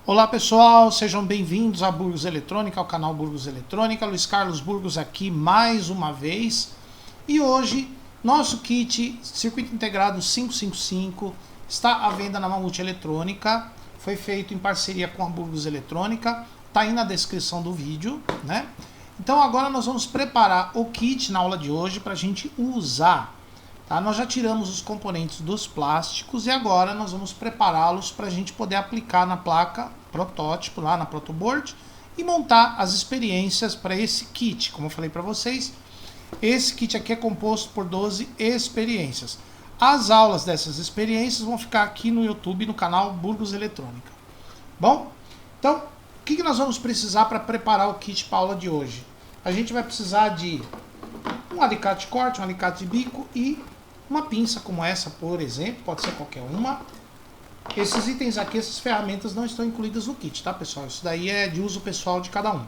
Olá pessoal, sejam bem-vindos a Burgos Eletrônica, ao canal Burgos Eletrônica. Luiz Carlos Burgos aqui mais uma vez. E hoje, nosso kit Circuito Integrado 555 está à venda na Mamute Eletrônica. Foi feito em parceria com a Burgos Eletrônica, está aí na descrição do vídeo, né? Então agora nós vamos preparar o kit na aula de hoje para a gente usar. Tá? Nós já tiramos os componentes dos plásticos e agora nós vamos prepará-los para a gente poder aplicar na placa protótipo, lá na protoboard, e montar as experiências para esse kit. Como eu falei para vocês, esse kit aqui é composto por 12 experiências. As aulas dessas experiências vão ficar aqui no YouTube, no canal Burgos Eletrônica. Bom, então, o que nós vamos precisar para preparar o kit para a aula de hoje? A gente vai precisar de um alicate de corte, um alicate de bico e uma pinça como essa, por exemplo, pode ser qualquer uma. Esses itens aqui, essas ferramentas não estão incluídas no kit, tá pessoal? Isso daí é de uso pessoal de cada um.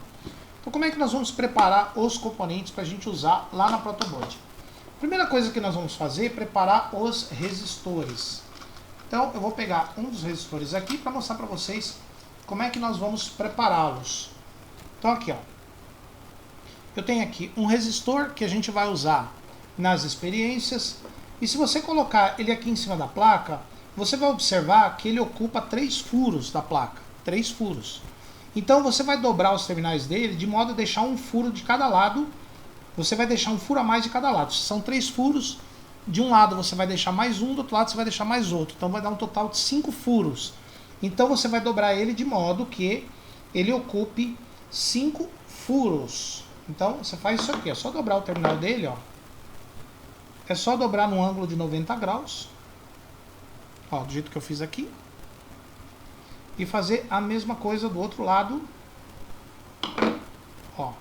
Então como é que nós vamos preparar os componentes para a gente usar lá na protoboard? Primeira coisa que nós vamos fazer é preparar os resistores. Então eu vou pegar um dos resistores aqui para mostrar para vocês como é que nós vamos prepará-los. Então aqui, ó. Eu tenho aqui um resistor que a gente vai usar nas experiências. E se você colocar ele aqui em cima da placa, você vai observar que ele ocupa 3 furos da placa. 3 furos. Então você vai dobrar os terminais dele de modo a deixar um furo de cada lado. Você vai deixar um furo a mais de cada lado. São 3 furos. De um lado você vai deixar mais um, do outro lado você vai deixar mais outro. Então vai dar um total de 5 furos. Então você vai dobrar ele de modo que ele ocupe 5 furos. Então você faz isso aqui, é só dobrar o terminal dele, ó. É só dobrar no ângulo de 90 graus. Ó, do jeito que eu fiz aqui. E fazer a mesma coisa do outro lado. Ó.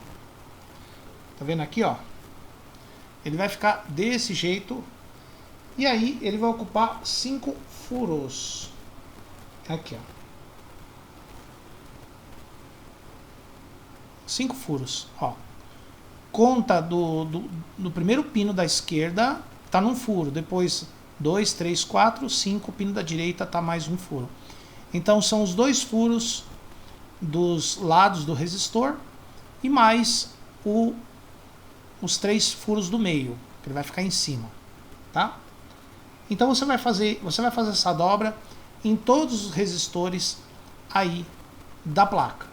Tá vendo aqui, ó? Ele vai ficar desse jeito. E aí ele vai ocupar 5 furos. Aqui, ó. 5 furos, ó. Conta do primeiro pino da esquerda tá num furo, depois 2, 3, 4, 5, o pino da direita tá mais um furo. Então são os 2 furos dos lados do resistor e mais os 3 furos do meio, que ele vai ficar em cima, tá? Então você vai fazer essa dobra em todos os resistores aí da placa,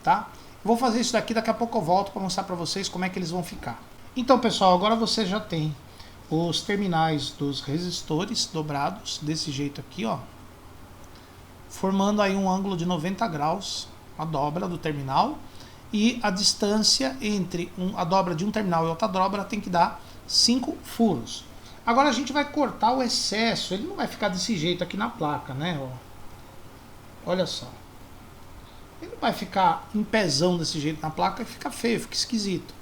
tá? Vou fazer isso daqui, daqui a pouco eu volto para mostrar para vocês como é que eles vão ficar. Então pessoal, agora você já tem os terminais dos resistores dobrados, desse jeito aqui, ó. Formando aí um ângulo de 90 graus, a dobra do terminal. E a distância entre a dobra de um terminal e outra dobra tem que dar 5 furos. Agora a gente vai cortar o excesso, ele não vai ficar desse jeito aqui na placa, né? Ó. Olha só. Ele não vai ficar em pezão desse jeito na placa, fica feio, fica esquisito.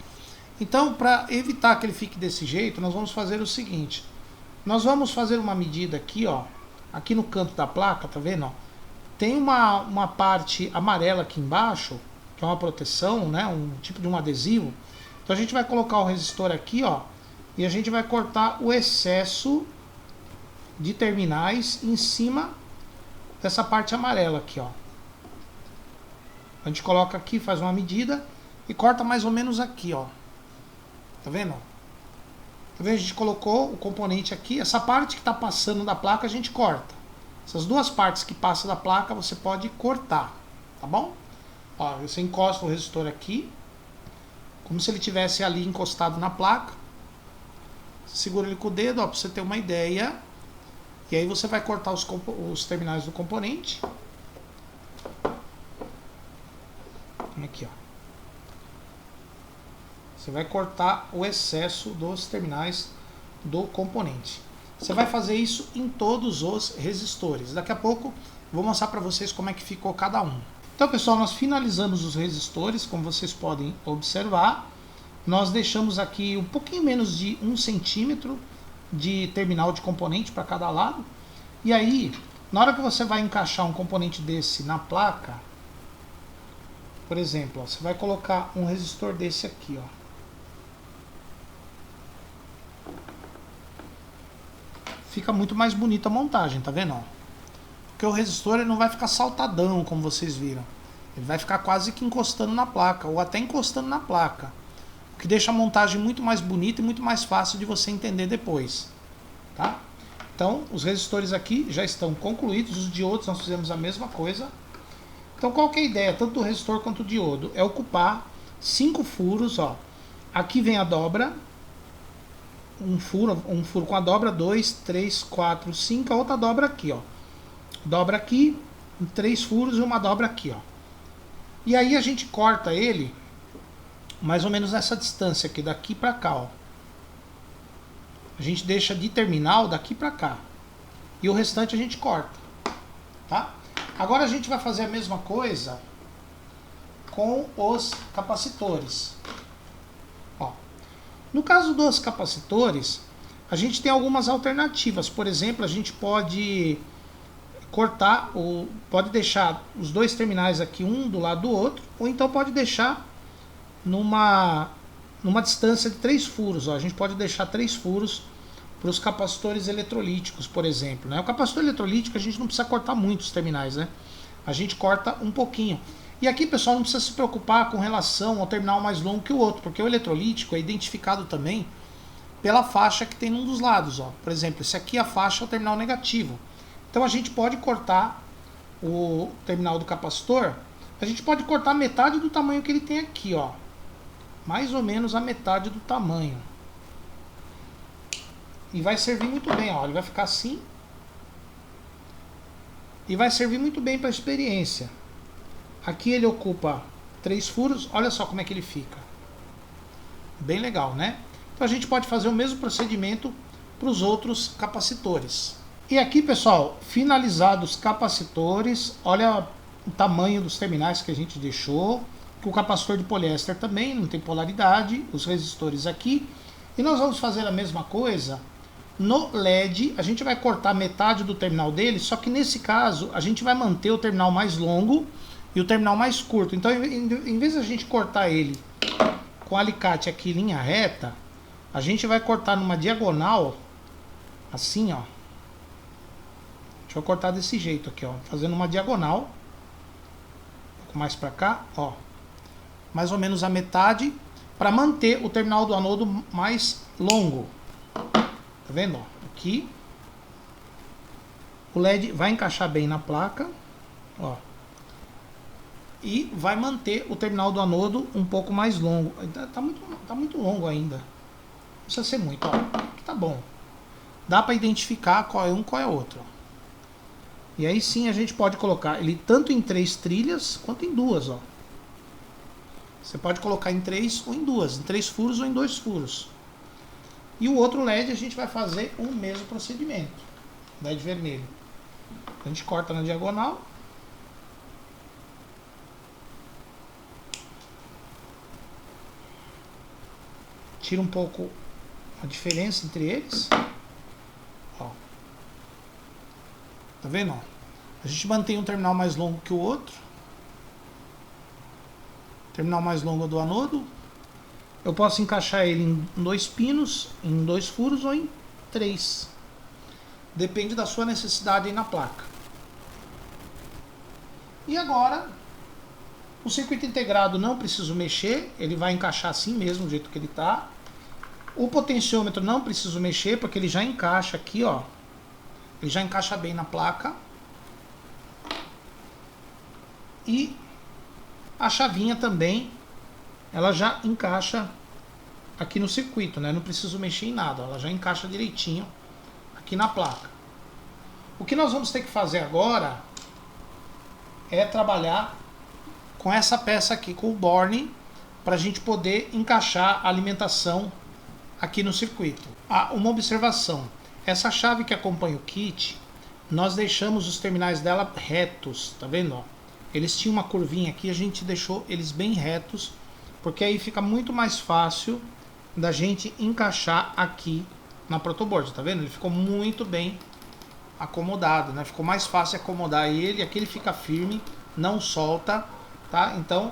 Então, para evitar que ele fique desse jeito, nós vamos fazer o seguinte. Nós vamos fazer uma medida aqui, ó. Aqui no canto da placa, tá vendo? Ó? Tem uma parte amarela aqui embaixo, que é uma proteção, né? Um tipo de um adesivo. Então a gente vai colocar o resistor aqui, ó. E a gente vai cortar o excesso de terminais em cima dessa parte amarela aqui, ó. A gente coloca aqui, faz uma medida e corta mais ou menos aqui, ó. Tá vendo? Tá vendo? A gente colocou o componente aqui. Essa parte que está passando da placa a gente corta. Essas duas partes que passam da placa você pode cortar, tá bom? Ó, você encosta o resistor aqui, como se ele tivesse ali encostado na placa. Você segura ele com o dedo, ó, para você ter uma ideia. E aí você vai cortar os terminais do componente. Aqui, ó. Você vai cortar o excesso dos terminais do componente. Você vai fazer isso em todos os resistores. Daqui a pouco eu vou mostrar para vocês como é que ficou cada um. Então, pessoal, nós finalizamos os resistores, como vocês podem observar. Nós deixamos aqui um pouquinho menos de 1 centímetro de terminal de componente para cada lado. E aí, na hora que você vai encaixar um componente desse na placa, por exemplo, ó, você vai colocar um resistor desse aqui, ó. Fica muito mais bonita a montagem, tá vendo? Ó? Porque o resistor ele não vai ficar saltadão, como vocês viram. Ele vai ficar quase que encostando na placa, ou até encostando na placa. O que deixa a montagem muito mais bonita e muito mais fácil de você entender depois. Tá? Então, os resistores aqui já estão concluídos. Os diodos nós fizemos a mesma coisa. Então, qual que é a ideia, tanto do resistor quanto do diodo? É ocupar 5 furos, ó. Aqui vem a dobra. Um furo com a dobra, 2, 3, 4, 5. A outra dobra aqui, ó. Dobra aqui, 3 furos e uma dobra aqui, ó. E aí a gente corta ele mais ou menos nessa distância aqui, daqui pra cá, ó. A gente deixa de terminal daqui pra cá. E o restante a gente corta, tá? Agora a gente vai fazer a mesma coisa com os capacitores. Ó, no caso dos capacitores, a gente tem algumas alternativas. Por exemplo, a gente pode cortar, ou pode deixar os dois terminais aqui um do lado do outro, ou então pode deixar numa distância de 3 furos. Ó. A gente pode deixar 3 furos para os capacitores eletrolíticos, por exemplo. Né? O capacitor eletrolítico a gente não precisa cortar muito os terminais, né? A gente corta um pouquinho. E aqui, pessoal, não precisa se preocupar com relação ao terminal mais longo que o outro, porque o eletrolítico é identificado também pela faixa que tem num dos lados. Ó. Por exemplo, esse aqui, a faixa é o terminal negativo. Então a gente pode cortar o terminal do capacitor, a gente pode cortar metade do tamanho que ele tem aqui, ó. Mais ou menos a metade do tamanho. E vai servir muito bem, ó. Ele vai ficar assim. E vai servir muito bem para a experiência. Aqui ele ocupa 3 furos, olha só como é que ele fica. Bem legal, né? Então a gente pode fazer o mesmo procedimento para os outros capacitores. E aqui, pessoal, finalizados os capacitores, olha o tamanho dos terminais que a gente deixou. O capacitor de poliéster também não tem polaridade, os resistores aqui. E nós vamos fazer a mesma coisa no LED. A gente vai cortar metade do terminal dele, só que nesse caso a gente vai manter o terminal mais longo e o terminal mais curto. Então, em vez de a gente cortar ele com alicate aqui em linha reta, a gente vai cortar numa diagonal, assim, ó. Deixa eu cortar desse jeito aqui, ó, fazendo uma diagonal, um pouco mais para cá, ó, mais ou menos a metade, para manter o terminal do anodo mais longo. Tá vendo? Ó, aqui o LED vai encaixar bem na placa, ó, e vai manter o terminal do anodo um pouco mais longo. Tá muito longo ainda. Não precisa ser muito, ó. Aqui tá bom. Dá para identificar qual é um, qual é outro. E aí sim a gente pode colocar ele tanto em 3 trilhas quanto em 2, ó. Você pode colocar em 3 ou em 2, em 3 furos ou em 2 furos. E o outro LED a gente vai fazer o mesmo procedimento. LED vermelho. A gente corta na diagonal. Tira um pouco a diferença entre eles. Ó. Tá vendo? Ó? A gente mantém um terminal mais longo que o outro. Terminal mais longo do anodo. Eu posso encaixar ele em 2 pinos, em 2 furos ou em 3. Depende da sua necessidade aí na placa. E agora, o circuito integrado não preciso mexer, ele vai encaixar assim mesmo, do jeito que ele está. O potenciômetro não preciso mexer, porque ele já encaixa aqui, ó. Ele já encaixa bem na placa. E a chavinha também, ela já encaixa aqui no circuito, né? Não preciso mexer em nada, ela já encaixa direitinho aqui na placa. O que nós vamos ter que fazer agora é trabalhar com essa peça aqui, com o Borne, para a gente poder encaixar a alimentação aqui no circuito. Uma observação, essa chave que acompanha o kit, nós deixamos os terminais dela retos, tá vendo? Ó? Eles tinham uma curvinha aqui, a gente deixou eles bem retos, porque aí fica muito mais fácil da gente encaixar aqui na protoboard, tá vendo? Ele ficou muito bem acomodado, né? Ficou mais fácil acomodar ele, aqui ele fica firme, não solta, tá? Então,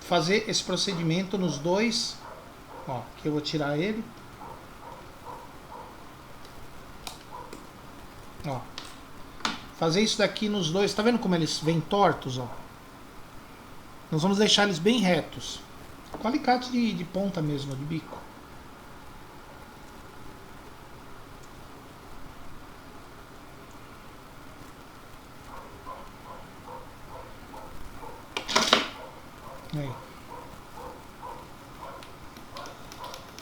fazer esse procedimento nos dois, ó, aqui eu vou tirar ele, ó. fazer isso daqui nos dois. Tá vendo como eles vêm tortos, ó? Nós vamos deixar eles bem retos. Com alicate de ponta mesmo, de bico. Aí.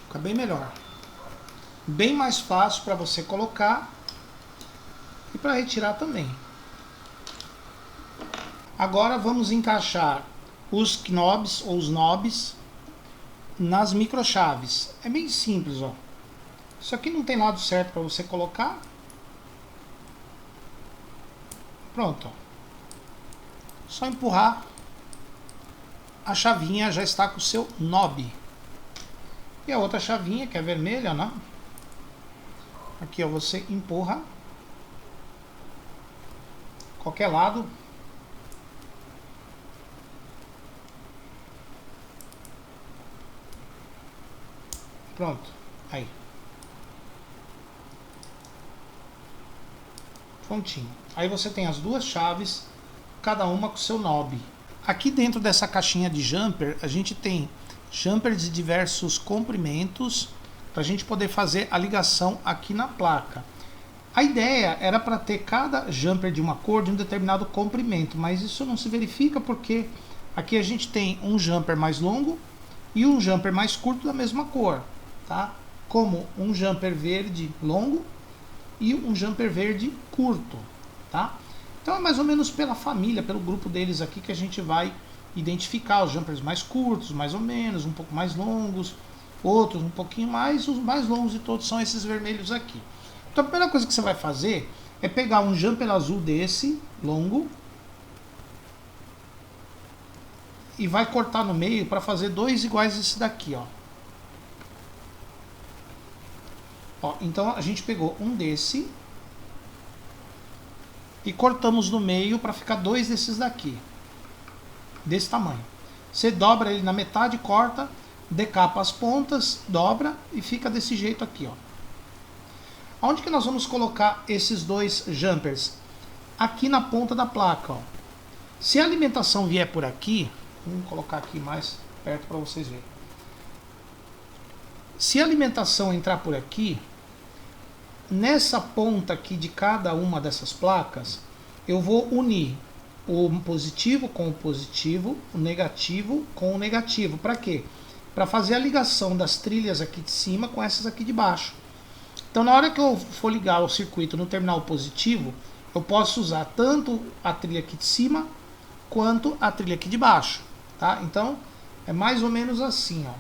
Fica bem melhor. Bem mais fácil para você colocar e para retirar também. Agora vamos encaixar os knobs ou os knobs nas microchaves. É bem simples, ó. Isso aqui não tem lado certo para você colocar. Pronto, ó. Só empurrar. A chavinha já está com o seu knob. E a outra chavinha, que é vermelha, né? Aqui, ó, você empurra. Qualquer lado. Pronto. Aí. Prontinho. Aí você tem as duas chaves, cada uma com o seu knob. Aqui dentro dessa caixinha de jumper, a gente tem jumpers de diversos comprimentos para a gente poder fazer a ligação aqui na placa. A ideia era para ter cada jumper de uma cor de um determinado comprimento, mas isso não se verifica porque aqui a gente tem um jumper mais longo e um jumper mais curto da mesma cor, tá? Como um jumper verde longo e um jumper verde curto, tá? Então é mais ou menos pela família, pelo grupo deles aqui que a gente vai identificar os jumpers mais curtos, mais ou menos, um pouco mais longos, outros um pouquinho mais, os mais longos de todos são esses vermelhos aqui. Então a primeira coisa que você vai fazer é pegar um jumper azul desse, longo, e vai cortar no meio para fazer dois iguais a esse daqui, ó. Ó, então a gente pegou um desse e cortamos no meio para ficar dois desses daqui, desse tamanho. Você dobra ele na metade, corta, decapa as pontas, dobra e fica desse jeito aqui, ó. Onde que nós vamos colocar esses dois jumpers? Aqui na ponta da placa, ó. Se a alimentação vier por aqui, vamos colocar aqui mais perto para vocês verem. Se a alimentação entrar por aqui, nessa ponta aqui de cada uma dessas placas, eu vou unir o positivo com o positivo, o negativo com o negativo. Para quê? Para fazer a ligação das trilhas aqui de cima com essas aqui de baixo. Então na hora que eu for ligar o circuito no terminal positivo, eu posso usar tanto a trilha aqui de cima quanto a trilha aqui de baixo, tá? Então é mais ou menos assim, ó.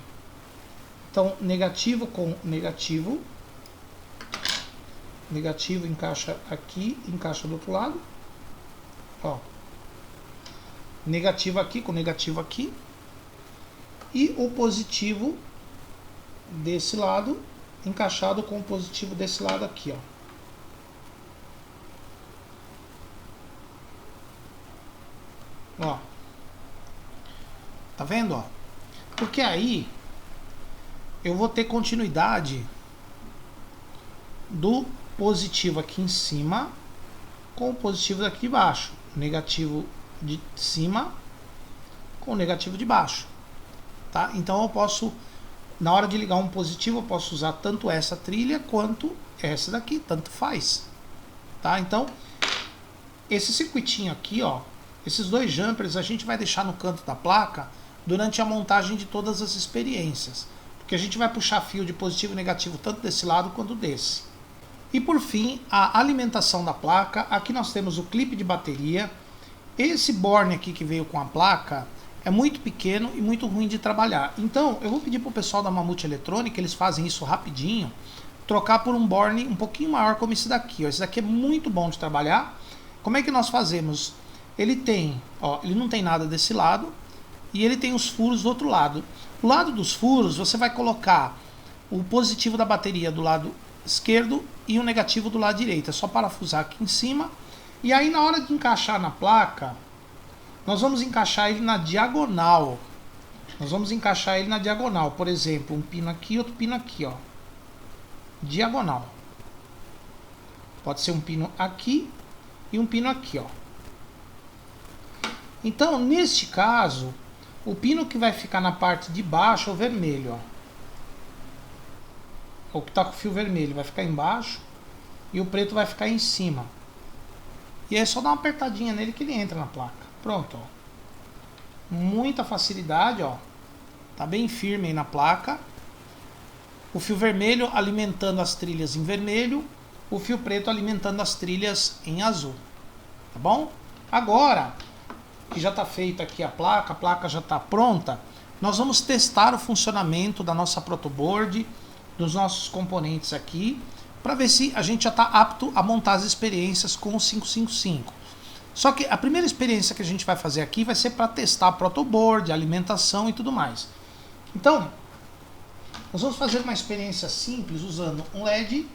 Então negativo com negativo, negativo encaixa aqui, encaixa do outro lado, ó. Negativo aqui com negativo aqui, e o positivo desse lado encaixado com o positivo desse lado aqui, ó. Ó. Tá vendo, ó? Porque aí eu vou ter continuidade do positivo aqui em cima com o positivo daqui de baixo, negativo de cima com o negativo de baixo, tá? Então eu posso, na hora de ligar um positivo, eu posso usar tanto essa trilha quanto essa daqui, tanto faz, tá? Então esse circuitinho aqui, ó, esses dois jumpers a gente vai deixar no canto da placa durante a montagem de todas as experiências, porque a gente vai puxar fio de positivo e negativo tanto desse lado quanto desse. E por fim, a alimentação da placa. Aqui nós temos o clipe de bateria. Esse borne aqui que veio com a placa é muito pequeno e muito ruim de trabalhar. Então eu vou pedir para o pessoal da Mamute Eletrônica, eles fazem isso rapidinho, trocar por um borne um pouquinho maior como esse daqui, ó. Esse daqui é muito bom de trabalhar. Como é que nós fazemos? Ele tem, ó, ele não tem nada desse lado e ele tem os furos do outro lado. Do lado dos furos você vai colocar o positivo da bateria do lado esquerdo e o negativo do lado direito. É só parafusar aqui em cima. E aí na hora de encaixar na placa, nós vamos encaixar ele na diagonal. Nós vamos encaixar ele na diagonal. Por exemplo, um pino aqui, outro pino aqui, ó. Diagonal. Pode ser um pino aqui e um pino aqui, ó. Então, neste caso, o pino que vai ficar na parte de baixo é o vermelho, ó. O que está com o fio vermelho vai ficar embaixo e o preto vai ficar em cima. E aí é só dar uma apertadinha nele que ele entra na placa. Pronto, ó. Muita facilidade, ó. Tá bem firme aí na placa. O fio vermelho alimentando as trilhas em vermelho, o fio preto alimentando as trilhas em azul. Tá bom? Agora que já está feita aqui a placa já está pronta, nós vamos testar o funcionamento da nossa protoboard, dos nossos componentes aqui, para ver se a gente já está apto a montar as experiências com o 555. Só que a primeira experiência que a gente vai fazer aqui vai ser para testar a protoboard, a alimentação e tudo mais. Então, nós vamos fazer uma experiência simples usando um LED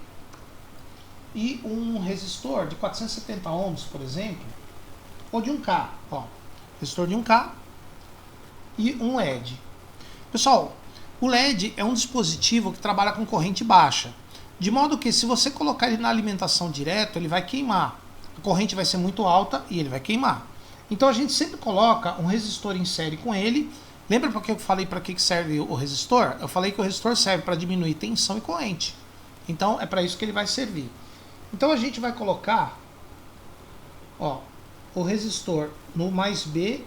e um resistor de 470 ohms, por exemplo, ou de 1K, ó. Resistor de 1K e um LED. Pessoal, o LED é um dispositivo que trabalha com corrente baixa, de modo que se você colocar ele na alimentação direto, ele vai queimar. A corrente vai ser muito alta e ele vai queimar. Então a gente sempre coloca um resistor em série com ele. Lembra porque eu falei para que serve o resistor? Eu falei que o resistor serve para diminuir tensão e corrente. Então é para isso que ele vai servir. Então a gente vai colocar, ó, o resistor no mais B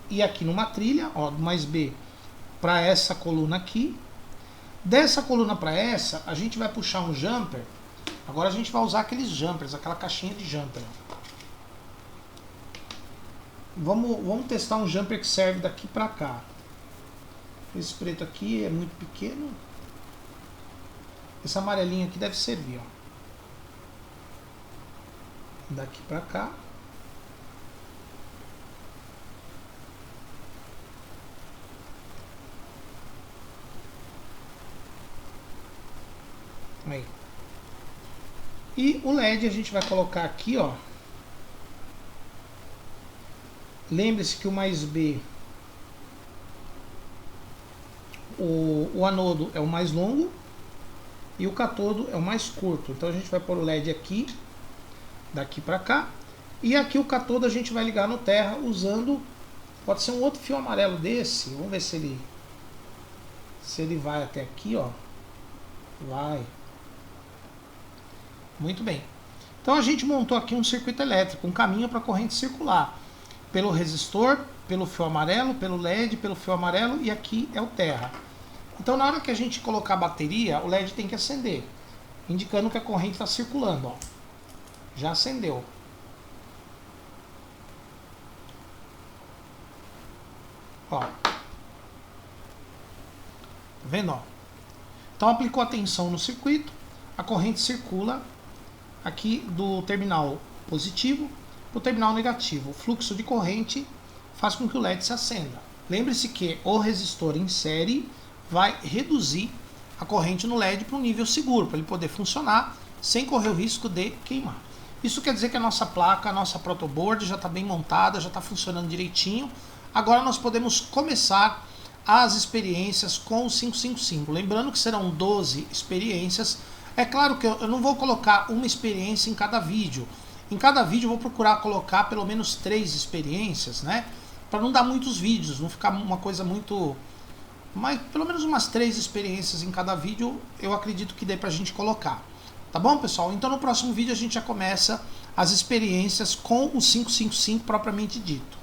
e aqui numa trilha, ó, do mais B para essa coluna aqui. Dessa coluna para essa, a gente vai puxar um jumper. Agora a gente vai usar aqueles jumpers, aquela caixinha de jumper. Vamos testar um jumper que serve daqui para cá. Esse preto aqui é muito pequeno. Esse amarelinho aqui deve servir, ó. Daqui para cá. Aí. E o LED a gente vai colocar aqui, ó. Lembre-se que o mais B, o anodo é o mais longo e o catodo é o mais curto. Então a gente vai pôr o LED aqui, daqui para cá. E aqui o catodo a gente vai ligar no terra usando, pode ser um outro fio amarelo desse. Vamos ver se ele vai até aqui, ó. Vai. Muito bem. Então a gente montou aqui um circuito elétrico, um caminho para a corrente circular. Pelo resistor, pelo fio amarelo, pelo LED, pelo fio amarelo e aqui é o terra. Então na hora que a gente colocar a bateria, o LED tem que acender, indicando que a corrente está circulando, ó. Já acendeu. Ó. Tá vendo, ó? Então aplicou a tensão no circuito, a corrente circula aqui do terminal positivo para o terminal negativo. O fluxo de corrente faz com que o LED se acenda. Lembre-se que o resistor em série vai reduzir a corrente no LED para um nível seguro, para ele poder funcionar sem correr o risco de queimar. Isso quer dizer que a nossa placa, a nossa protoboard já está bem montada, já está funcionando direitinho. Agora nós podemos começar as experiências com o 555. Lembrando que serão 12 experiências. É claro que eu não vou colocar uma experiência em cada vídeo. Em cada vídeo eu vou procurar colocar pelo menos 3 experiências, né? Para não dar muitos vídeos, não ficar uma coisa muito... Mas pelo menos umas 3 experiências em cada vídeo eu acredito que dê pra gente colocar. Tá bom, pessoal? Então no próximo vídeo a gente já começa as experiências com o 555 propriamente dito.